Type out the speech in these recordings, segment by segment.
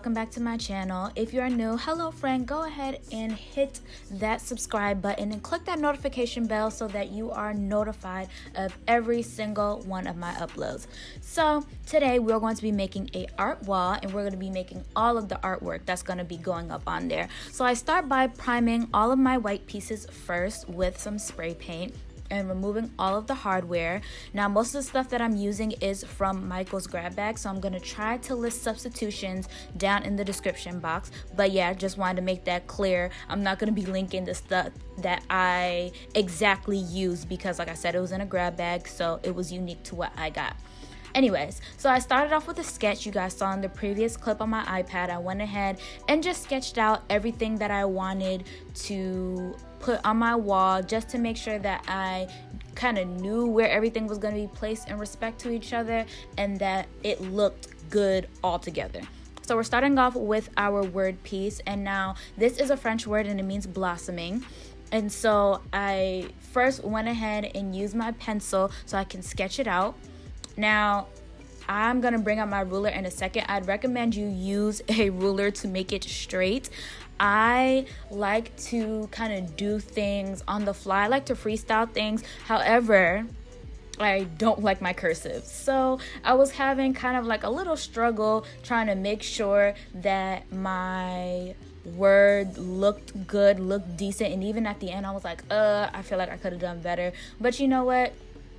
welcome back to my channel. If you are new, hello friend, go ahead and hit that subscribe button and click that notification bell so that you are notified of every single one of my uploads. So today we're going to be making a art wall, and we're going to be making all of the artwork that's going to be going up on there. So I start by priming all of my white pieces first with some spray paint and removing all of the hardware. Now most of the stuff that I'm using is from Micheals grab bag, so I'm going to try to list substitutions down in the description box. But yeah, just wanted to make that clear. I'm not going to be linking the stuff that I exactly used because, like I said, it was in a grab bag, so it was unique to what I got. Anyways, so I started off with a sketch you guys saw in the previous clip on my iPad. I went ahead and just sketched out everything that I wanted to put on my wall, just to make sure that I kind of knew where everything was going to be placed in respect to each other and that it looked good all together. So we're starting off with our word piece, and now this is a French word and it means blossoming. And so I first went ahead and used my pencil so I can sketch it out. Now, I'm going to bring up my ruler in a second. I'd recommend you use a ruler to make it straight. I like to kind of do things on the fly. I like to freestyle things. However, I don't like my cursive. So I was having kind of like a little struggle trying to make sure that my word looked good, looked decent. And even at the end, I was like, I feel like I could have done better. But you know what?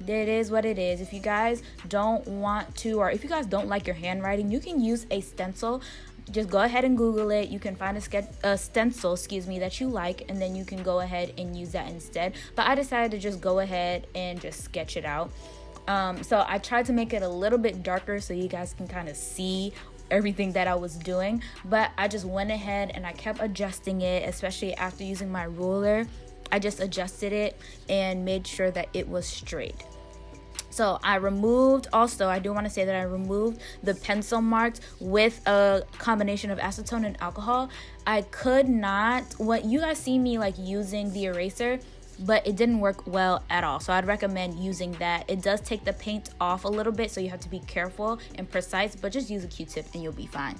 It is what it is. If you guys don't want to, or if you guys don't like your handwriting, you can use a stencil. Just go ahead and Google it. You can find a stencil, that you like, and then you can go ahead and use that instead. But I decided to just go ahead and just sketch it out. So I tried to make it a little bit darker so you guys can kind of see everything that I was doing. But I just went ahead and I kept adjusting it, especially after using my ruler. I just adjusted it and made sure that it was straight. So I removed, also I do want to say that I removed the pencil marks with a combination of acetone and alcohol. I could not, what you guys see me like using the eraser, but it didn't work well at all. So I'd recommend using that. It does take the paint off a little bit, so you have to be careful and precise, but just use a Q-tip and you'll be fine.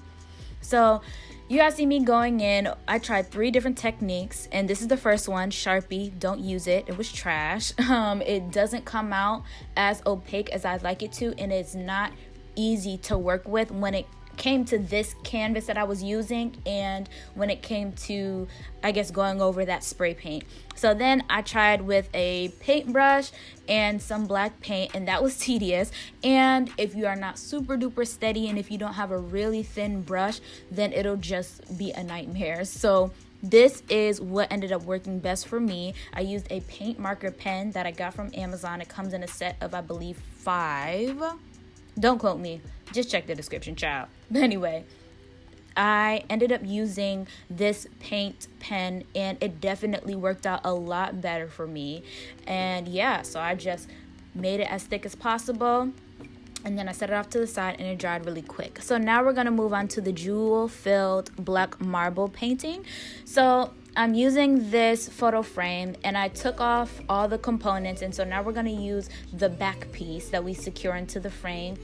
So you guys see me going in. I tried 3 different techniques, and this is the first one, Sharpie. Don't use it. It was trash. It doesn't come out as opaque as I'd like it to, and it's not easy to work with when it came to this canvas that I was using and when it came to, I guess, going over that spray paint. So then I tried with a paintbrush and some black paint, and that was tedious. And if you are not super duper steady and if you don't have a really thin brush, then it'll just be a nightmare. So this is what ended up working best for me. I used a paint marker pen that I got from Amazon. It comes in a set of, I believe, 5. Don't quote me. Just check the description, child. But anyway, I ended up using this paint pen, and it definitely worked out a lot better for me. And yeah, so I just made it as thick as possible, and then I set it off to the side, and it dried really quick. So now we're going to move on to the jewel-filled black marble painting. So I'm using this photo frame, and I took off all the components, and so now we're going to use the back piece that we secure into the frame.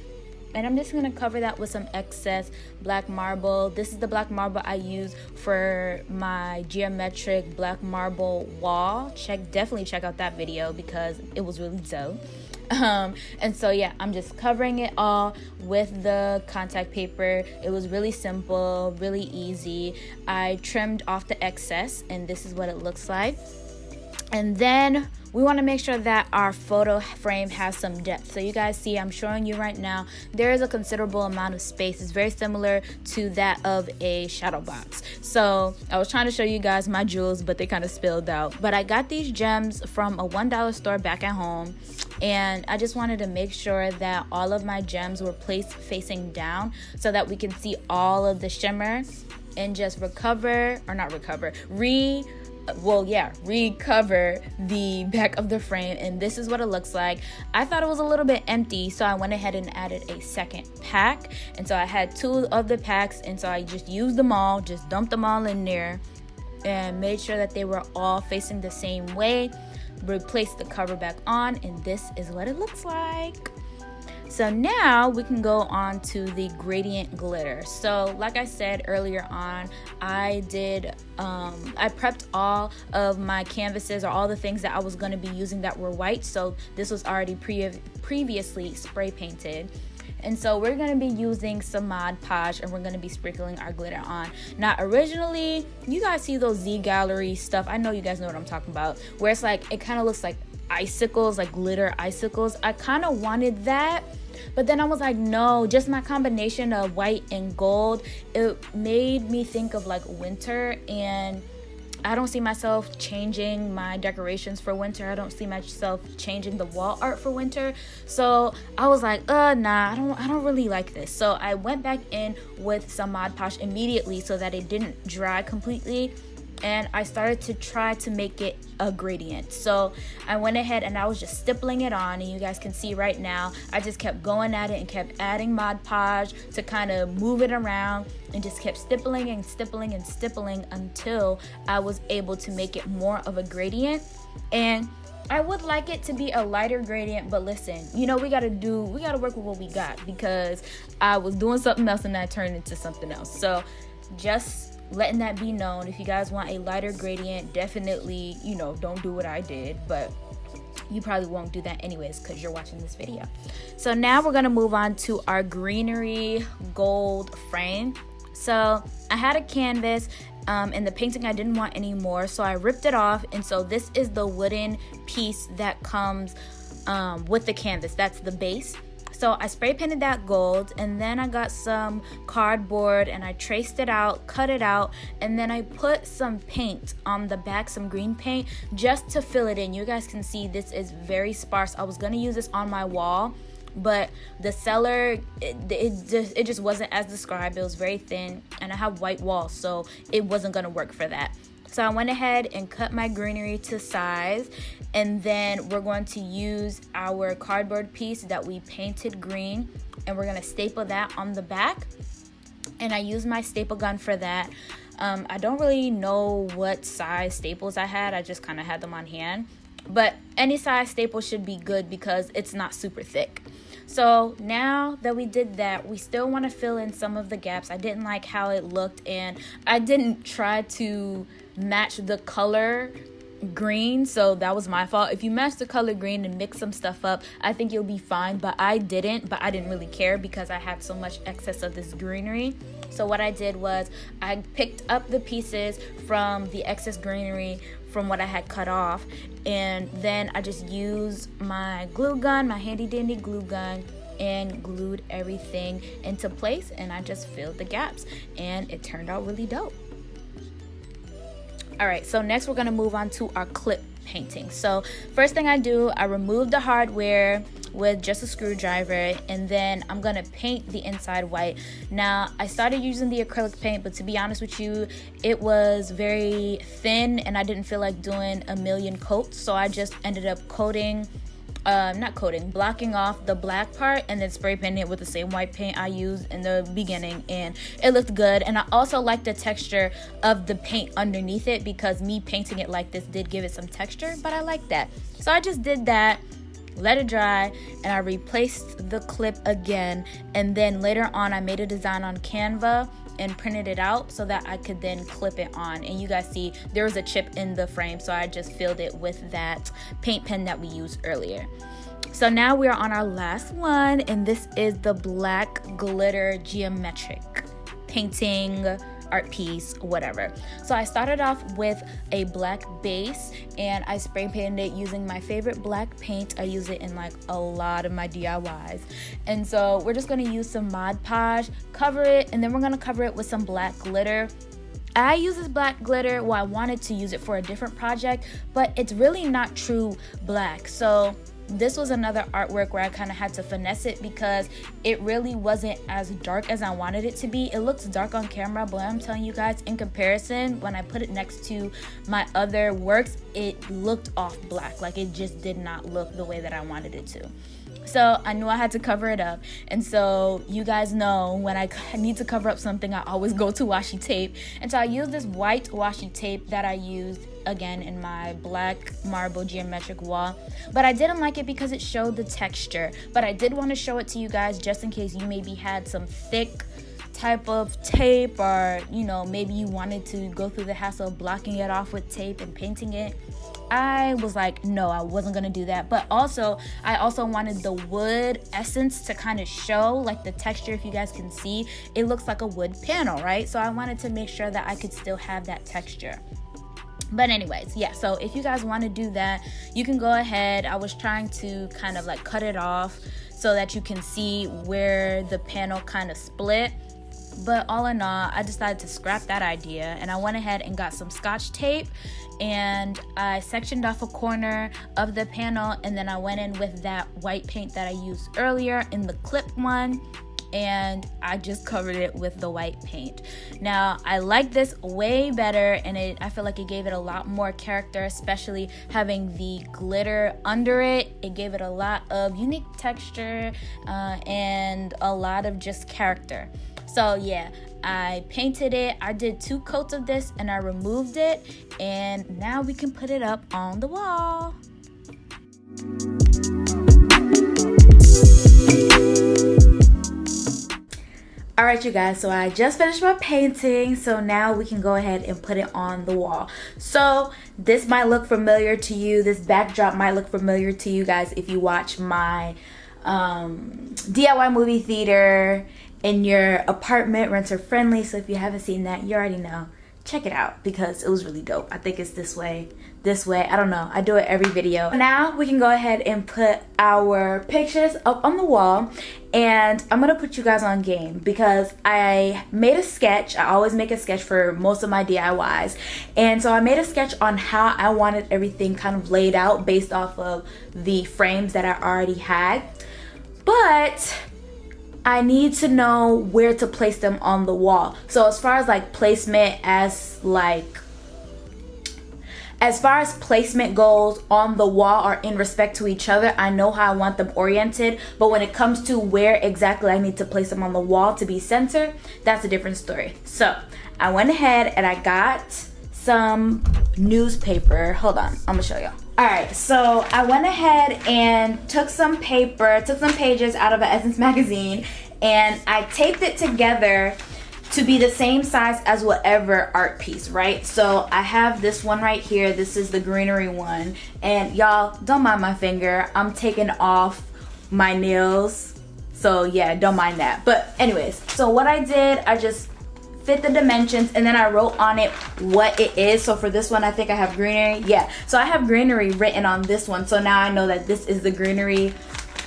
And I'm just going to cover that with some excess black marble. This is the black marble I use for my geometric black marble wall. Definitely check out that video because it was really dope. And so yeah, I'm just covering it all with the contact paper. It was really simple, really easy. I trimmed off the excess, and this is what it looks like. And then we want to make sure that our photo frame has some depth. So you guys see, I'm showing you right now, there is a considerable amount of space. It's very similar to that of a shadow box. So I was trying to show you guys my jewels, but they kind of spilled out. But I got these gems from a $1 store back at home, and I just wanted to make sure that all of my gems were placed facing down so that we can see all of the shimmer and just recover the back of the frame. And this is what it looks like. I thought it was a little bit empty, so I went ahead and added a second pack. And so I had 2 of the packs, and so I just used them all, just dumped them all in there and made sure that they were all facing the same way. Replaced the cover back on, and this is what it looks like. So now we can go on to the gradient glitter. So like I said earlier on, I prepped all of my canvases, or all the things that I was going to be using that were white. So this was already previously spray painted. And so we're going to be using some Mod Podge, and we're going to be sprinkling our glitter on. Now originally, you guys see those Z Gallery stuff. I know you guys know what I'm talking about, where it's like, it kind of looks like icicles, like glitter icicles. I kind of wanted that, but then I was like, no, just my combination of white and gold, it made me think of like winter, and I don't see myself changing my decorations for winter. I don't see myself changing the wall art for winter. So I was like, nah, I don't really like this. So I went back in with some Mod Podge immediately so that it didn't dry completely. And I started to try to make it a gradient. So I went ahead and I was just stippling it on, and you guys can see right now, I just kept going at it and kept adding Mod Podge to kind of move it around, and just kept stippling and stippling and stippling until I was able to make it more of a gradient. And I would like it to be a lighter gradient, but listen, you know, we gotta work with what we got, because I was doing something else and that turned into something else. So just letting that be known. If you guys want a lighter gradient, definitely, you know, don't do what I did, but you probably won't do that anyways because you're watching this video. So now we're gonna move on to our Greenery gold frame. So I had a canvas and the painting I didn't want anymore, so I ripped it off, and so this is the wooden piece that comes with the canvas. That's the base. So I spray painted that gold, and then I got some cardboard and I traced it out, cut it out, and then I put some paint on the back, some green paint, just to fill it in. You guys can see this is very sparse. I was gonna use this on my wall, but the seller, it just wasn't as described. It was very thin, and I have white walls, so it wasn't gonna work for that. So I went ahead and cut my greenery to size, and then we're going to use our cardboard piece that we painted green, and we're gonna staple that on the back. And I used my staple gun for that. I don't really know what size staples I had. I just kind of had them on hand, but any size staple should be good because it's not super thick. So now that we did that, we still want to fill in some of the gaps. I didn't like how it looked, and I didn't try to match the color green, so that was my fault. If you match the color green and mix some stuff up, I think you'll be fine, but I didn't really care because I had so much excess of this greenery. So what I did was I picked up the pieces from the excess greenery from what I had cut off, and then I just used my glue gun, my handy dandy glue gun, and glued everything into place, and I just filled the gaps, and it turned out really dope. All right, so next we're gonna move on to our clip painting. So first thing I do, I remove the hardware with just a screwdriver, and then I'm gonna paint the inside white. Now I started using the acrylic paint, but to be honest with you, it was very thin and I didn't feel like doing a million coats, so I just ended up blocking off the black part and then spray painting it with the same white paint I used in the beginning, and it looked good. And I also like the texture of the paint underneath it, because me painting it like this did give it some texture, but I like that. So I just did that, let it dry, and I replaced the clip again, and then later on I made a design on Canva and printed it out so that I could then clip it on. And you guys see there was a chip in the frame, so I just filled it with that paint pen that we used earlier. So now we are on our last one, and this is the black glitter geometric painting art piece, whatever. So I started off with a black base, and I spray painted it using my favorite black paint. I use it in like a lot of my DIYs. And so we're just gonna use some Mod Podge, cover it, and then we're gonna cover it with some black glitter. I use this black glitter, well, I wanted to use it for a different project, but it's really not true black. So this was another artwork where I kind of had to finesse it because it really wasn't as dark as I wanted it to be. It looks dark on camera, but I'm telling you guys, in comparison, when I put it next to my other works, it looked off black. Like, it just did not look the way that I wanted it to. So I knew I had to cover it up. And so you guys know when I need to cover up something, I always go to washi tape. And so I used this white washi tape that I used again in my black marble geometric wall. But I didn't like it because it showed the texture. But I did want to show it to you guys just in case you maybe had some thick type of tape, or you know, maybe you wanted to go through the hassle of blocking it off with tape and painting it. I was like, no, I wasn't gonna do that. But also, I also wanted the wood essence to kind of show, like the texture. If you guys can see, it looks like a wood panel, right? So I wanted to make sure that I could still have that texture. But anyways, yeah, so if you guys want to do that, you can go ahead. I was trying to kind of like cut it off so that you can see where the panel kind of split. But all in all, I decided to scrap that idea, and I went ahead and got some Scotch tape, and I sectioned off a corner of the panel, and then I went in with that white paint that I used earlier in the clip one, and I just covered it with the white paint. Now, I like this way better, and I feel like it gave it a lot more character, especially having the glitter under it. It gave it a lot of unique texture and a lot of just character. So yeah, I painted it. I did 2 coats of this and I removed it, and now we can put it up on the wall. All right, you guys, so I just finished my painting, so now we can go ahead and put it on the wall. So this might look familiar to you. This backdrop might look familiar to you guys if you watch my DIY movie theater in your apartment, renter friendly. So if you haven't seen that, you already know. Check it out because it was really dope. I think it's this way, I don't know. I do it every video. Now we can go ahead and put our pictures up on the wall, and I'm gonna put you guys on game because I made a sketch. I always make a sketch for most of my DIYs, and so I made a sketch on how I wanted everything kind of laid out based off of the frames that I already had. But I need to know where to place them on the wall. So as far as like placement, as far as placement goes on the wall or in respect to each other, I know how I want them oriented. But when it comes to where exactly I need to place them on the wall to be centered, that's a different story. So I went ahead and I got some newspaper. Hold on, I'm gonna show you. Alright, so I went ahead and took some pages out of an Essence magazine, and I taped it together to be the same size as whatever art piece, right? So I have this one right here. This is the Greenery one. And y'all, don't mind my finger. I'm taking off my nails. So yeah, don't mind that. But anyways, so what I did, I just fit the dimensions and then I wrote on it what it is. So for this one, I think I have Greenery. Yeah, so I have Greenery written on this one. So now I know that this is the Greenery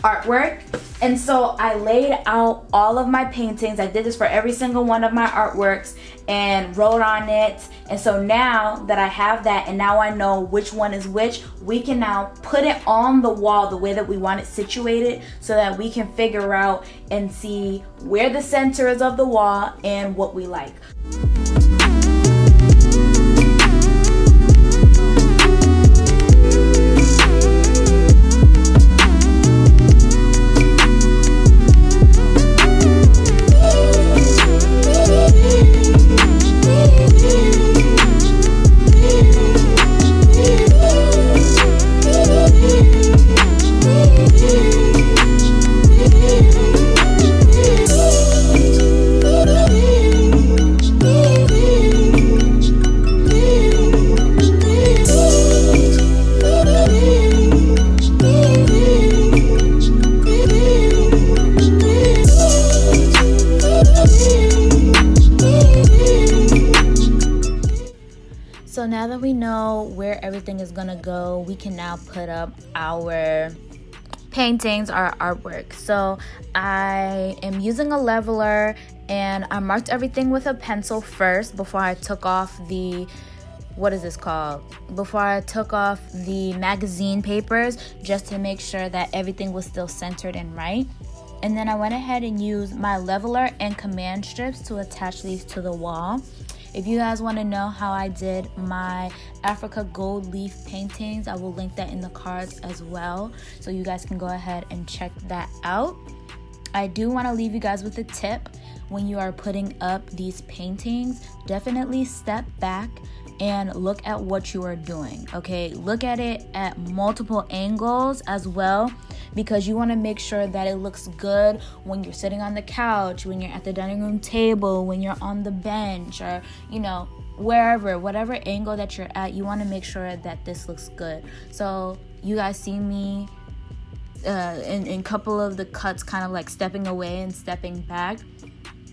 artwork. And so I laid out all of my paintings. I did this for every single one of my artworks and wrote on it. And so now that I have that and now I know which one is which, we can now put it on the wall the way that we want it situated so that we can figure out and see where the center is of the wall and what we like. So now that we know where everything is gonna go, we can now put up our paintings, our artwork. So I am using a leveler and I marked everything with a pencil first before I took off the, before I took off the magazine papers, just to make sure that everything was still centered and right. And then I went ahead and used my leveler and command strips to attach these to the wall. If you guys want to know how I did my Africa gold leaf paintings, I will link that in the cards as well, so you guys can go ahead and check that out. I do want to leave you guys with a tip. When you are putting up these paintings, definitely step back and look at what you are doing, okay? Look at it at multiple angles as well, because you want to make sure that it looks good when you're sitting on the couch, when you're at the dining room table, when you're on the bench, or, you know, whatever angle that you're at, you want to make sure that this looks good. So you guys see me in a couple of the cuts kind of like stepping away and stepping back.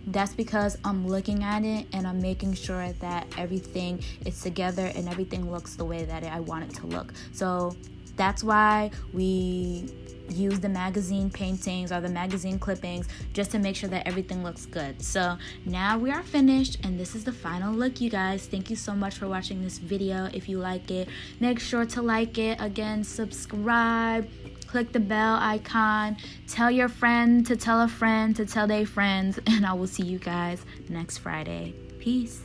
That's because I'm looking at it and I'm making sure that everything is together and everything looks the way that I want it to look. So that's why we use the magazine paintings or the magazine clippings, just to make sure that everything looks good. So now we are finished, and this is the final look, you guys. Thank you so much for watching this video. If you like it, make sure to like it. Again, subscribe, click the bell icon, tell your friend to tell a friend to tell their friends, and I will see you guys next Friday. Peace.